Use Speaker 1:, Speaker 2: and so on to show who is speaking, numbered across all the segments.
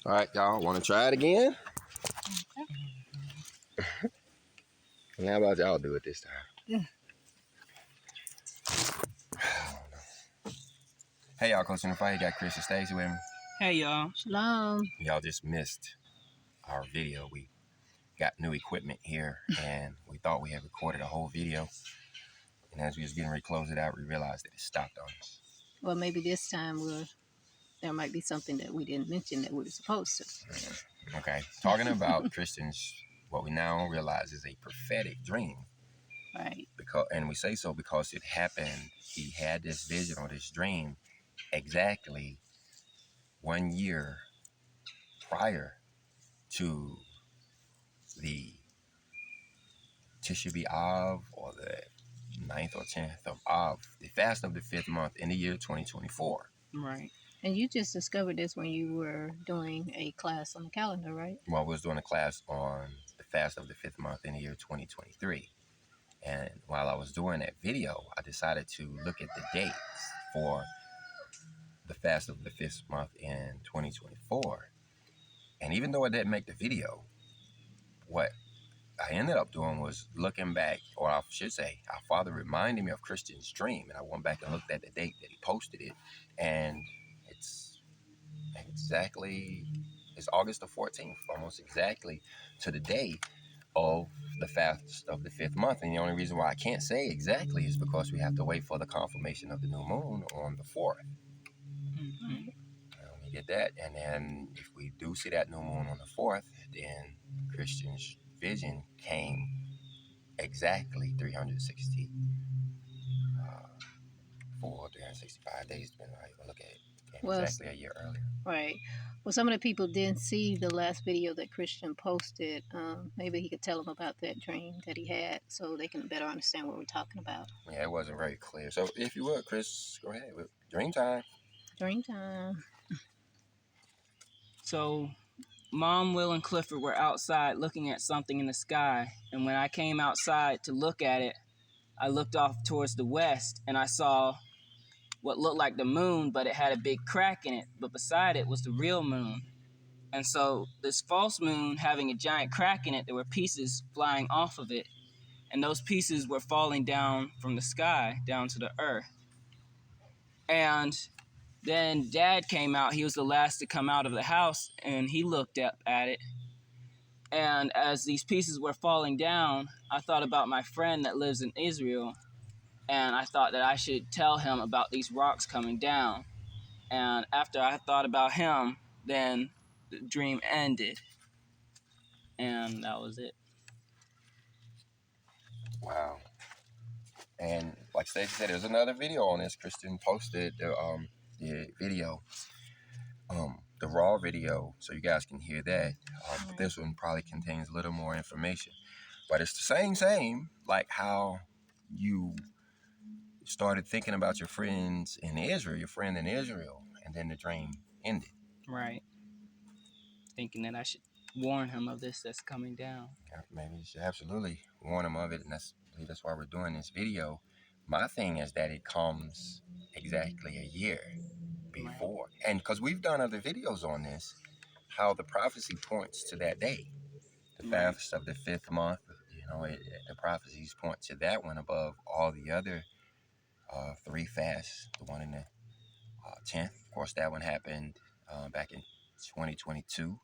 Speaker 1: All right, y'all want to try it again? And how about y'all do it this time?
Speaker 2: Yeah.
Speaker 1: Hey, y'all, Coach in the Fight. You got Chris and Stacey with me.
Speaker 3: Hey, y'all.
Speaker 2: Shalom.
Speaker 1: Y'all just missed our video. We got new equipment here, and we thought we had recorded a whole video. And as we was getting ready to close it out, we realized that it stopped on us.
Speaker 2: Well, maybe this time there might be something that we didn't mention that we were supposed to.
Speaker 1: Okay, talking about Christians, what we now realize is a prophetic dream.
Speaker 2: Right.
Speaker 1: And we say so because it happened. He had this vision or this dream exactly 1 year prior to the Tisha B'Av, or the 9th or 10th of Av, the fast of the 5th month in the year 2024.
Speaker 3: Right.
Speaker 2: And you just discovered this when you were doing a class on the calendar, right?
Speaker 1: Well, we was doing a class on the fast of the 5th month in the year 2023. And while I was doing that video, I decided to look at the dates for the fast of the 5th month in 2024. And even though I didn't make the video, what I ended up doing was looking back, or I should say, our father reminded me of Christian's dream. And I went back and looked at the date that he posted it. And it's August the 14th, almost exactly to the day of the fast of the 5th month. And the only reason why I can't say exactly is because we have to wait for the confirmation of the new moon on the 4th.
Speaker 3: Mm-hmm.
Speaker 1: We get that, and then if we do see that new moon on the 4th, then Christian's vision came exactly 365 days, depending on how you look at it.
Speaker 2: Well,
Speaker 1: Exactly a year earlier.
Speaker 2: Right. Well, some of the people didn't see the last video that Christian posted. Maybe he could tell them about that dream that he had so they can better understand what we're talking about.
Speaker 1: Yeah, it wasn't very clear. So if you would, Chris, go ahead with dream time.
Speaker 2: Dream time.
Speaker 3: So, Mom, Will, and Clifford were outside looking at something in the sky. And when I came outside to look at it, I looked off towards the west and I saw what looked like the moon, but it had a big crack in it. But beside it was the real moon. And so this false moon having a giant crack in it, there were pieces flying off of it. And those pieces were falling down from the sky down to the earth. And then Dad came out. He was the last to come out of the house, and he looked up at it. And as these pieces were falling down, I thought about my friend that lives in Israel, and I thought that I should tell him about these rocks coming down. And after I thought about him, then the dream ended. And that was it.
Speaker 1: Wow. And like Stacey said, there's another video on this. Christian posted the video, the raw video, so you guys can hear that. But this one probably contains a little more information. But it's the same, like how you started thinking about your friend in Israel, and then the dream ended.
Speaker 3: Right. Thinking that I should warn him of this that's coming down.
Speaker 1: Yeah, maybe you should absolutely warn him of it, and that's why we're doing this video. My thing is that it comes exactly a year before. Right. And because we've done other videos on this, how the prophecy points to that day, the fast of the 5th month. The prophecies point to that one above all the other 3 fasts. The one in the 10th, of course, that one happened back in 2022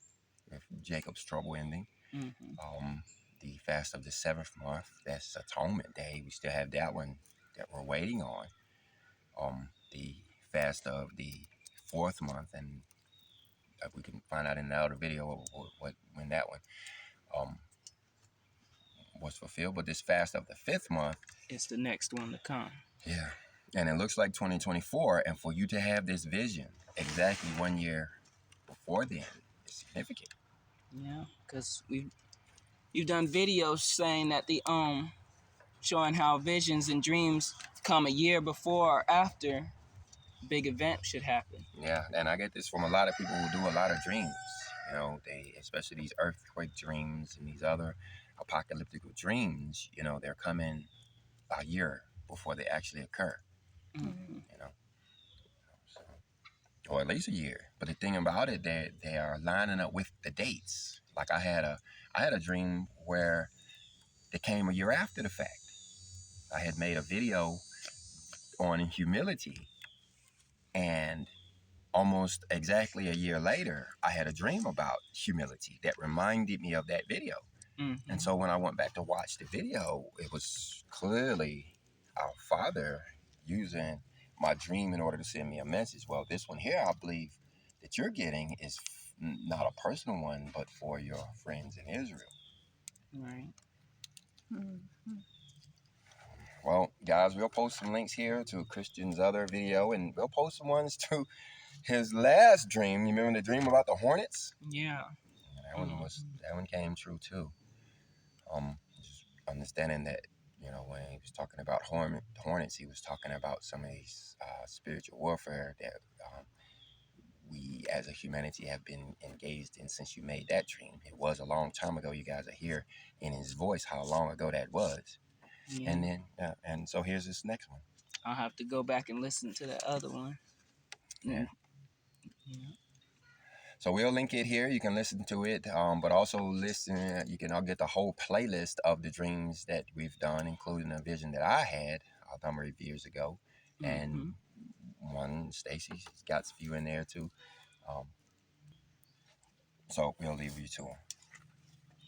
Speaker 1: with Jacob's trouble ending.
Speaker 3: Mm-hmm.
Speaker 1: The fast of the 7th month, that's Atonement Day. We still have that one that we're waiting on. The fast of the 4th month, and we can find out in the other video when that one was fulfilled. But this fast of the 5th month,
Speaker 3: it's the next one to come.
Speaker 1: Yeah. And it looks like 2024. And for you to have this vision exactly 1 year before then is significant.
Speaker 3: Yeah, because you've done videos saying that showing how visions and dreams come a year before or after big event should happen.
Speaker 1: Yeah, and I get this from a lot of people who do a lot of dreams. Especially these earthquake dreams and these other apocalyptic dreams, they're coming a year before they actually occur.
Speaker 3: Mm-hmm.
Speaker 1: or at least a year. But the thing about it, they are lining up with the dates. Like I had a dream where they came a year after the fact. I had made a video on humility, and almost exactly a year later, I had a dream about humility that reminded me of that video.
Speaker 3: Mm-hmm.
Speaker 1: And so when I went back to watch the video, it was clearly our Father using my dream in order to send me a message. Well, this one here, I believe that you're getting is not a personal one, but for your friends in Israel.
Speaker 3: Right.
Speaker 2: Mm-hmm.
Speaker 1: Well, guys, we'll post some links here to Christian's other video, and we'll post some ones to his last dream. You remember the dream about the hornets?
Speaker 3: Yeah.
Speaker 1: That one came true too. Just understanding that, when he was talking about hornets, he was talking about some of these spiritual warfare that we as a humanity have been engaged in since you made that dream. It was a long time ago. You guys are here in his voice how long ago that was.
Speaker 3: Yeah.
Speaker 1: And then, and so here's this next one.
Speaker 3: I'll have to go back and listen to that other one.
Speaker 1: Yeah.
Speaker 3: Yeah.
Speaker 1: So we'll link it here. You can listen to it, but also listen. I'll get the whole playlist of the dreams that we've done, including a vision that I had a number of years ago, and one Stacy's got a few in there too. So we'll leave you to them.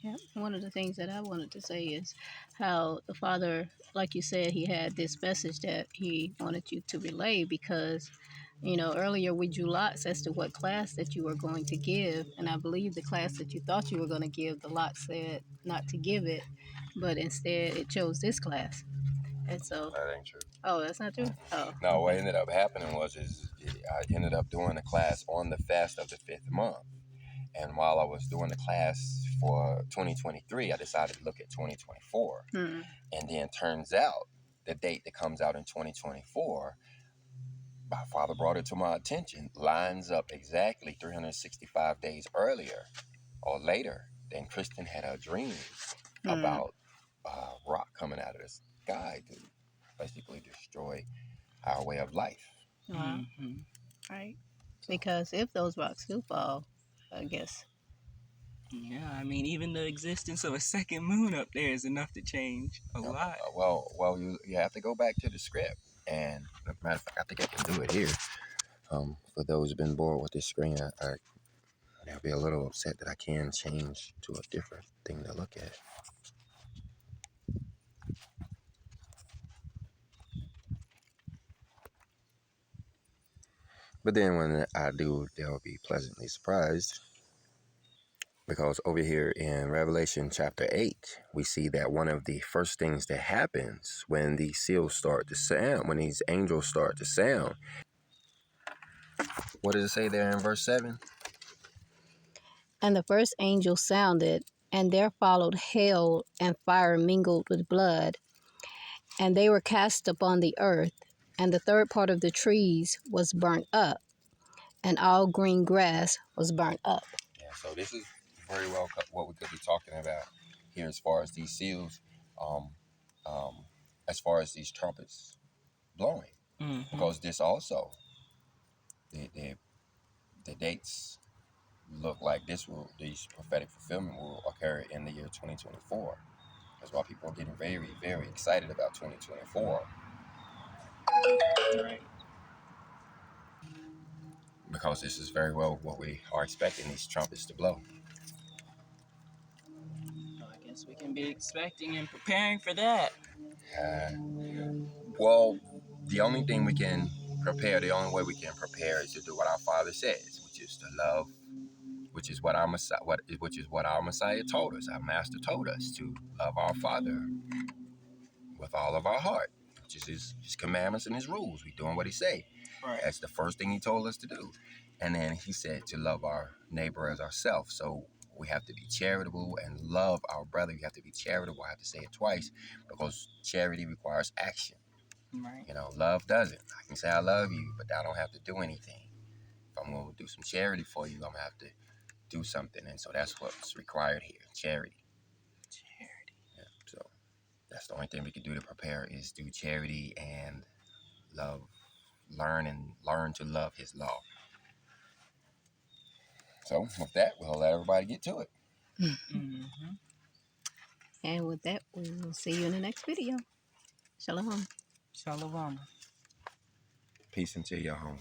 Speaker 2: Yeah, one of the things that I wanted to say is how the Father, like you said, he had this message that he wanted you to relay because, earlier we drew lots as to what class that you were going to give. And I believe the class that you thought you were going to give, the lot said not to give it, but instead it chose this class. And so,
Speaker 1: That ain't true.
Speaker 2: oh, that's not true? Oh.
Speaker 1: No, what ended up happening was I ended up doing the class on the fast of the 5th month. And while I was doing the class for 2023, I decided to look at 2024.
Speaker 2: Hmm.
Speaker 1: And then turns out the date that comes out in 2024, my father brought it to my attention, lines up exactly 365 days earlier or later than Kristen had a dream about rock coming out of the sky to basically destroy our way of life.
Speaker 2: Wow. Right. Because if those rocks do fall, I guess.
Speaker 3: Yeah, I mean, even the existence of a second moon up there is enough to change a lot.
Speaker 1: Well, you have to go back to the script. And as a matter of fact, I think I can do it here. For those who've been bored with this screen, I'll be a little upset that I can change to a different thing to look at. But then when I do, they'll be pleasantly surprised. Because over here in Revelation chapter 8, we see that one of the first things that happens when these seals start to sound, when these angels start to sound. What does it say there in verse 7?
Speaker 2: And the first angel sounded, and there followed hail and fire mingled with blood, and they were cast upon the earth, and the third part of the trees was burnt up, and all green grass was burnt up.
Speaker 1: Yeah, so this is very well what we could be talking about here as far as these seals, as far as these trumpets blowing. Because this also, the dates look like these prophetic fulfillment will occur in the year 2024. That's why people are getting very, very excited about 2024.
Speaker 3: Right.
Speaker 1: Because this is very well what we are expecting these trumpets to blow.
Speaker 3: I guess we can be expecting and preparing for that.
Speaker 1: Well, the only thing we can prepare, the only way we can prepare is to do what our Father says, which is to love, which is what our Messiah told us. Our Master told us to love our Father with all of our heart, which is his commandments and his rules. We doing what he say.
Speaker 3: Right.
Speaker 1: That's the first thing he told us to do. And then he said to love our neighbor as ourselves. So we have to be charitable and love our brother. You have to be charitable. I have to say it twice because charity requires action.
Speaker 3: Right.
Speaker 1: Love doesn't. I can say I love you, but I don't have to do anything. If I'm going to do some charity for you, I'm going to have to do something. And so that's what's required here, charity. Yeah, so that's the only thing we can do to prepare is do charity and love, learn to love his law. So with that, we'll let everybody get to it.
Speaker 3: Mm-hmm.
Speaker 2: And with that, we will see you in the next video. Shalom.
Speaker 3: Shalom.
Speaker 1: Peace into your home.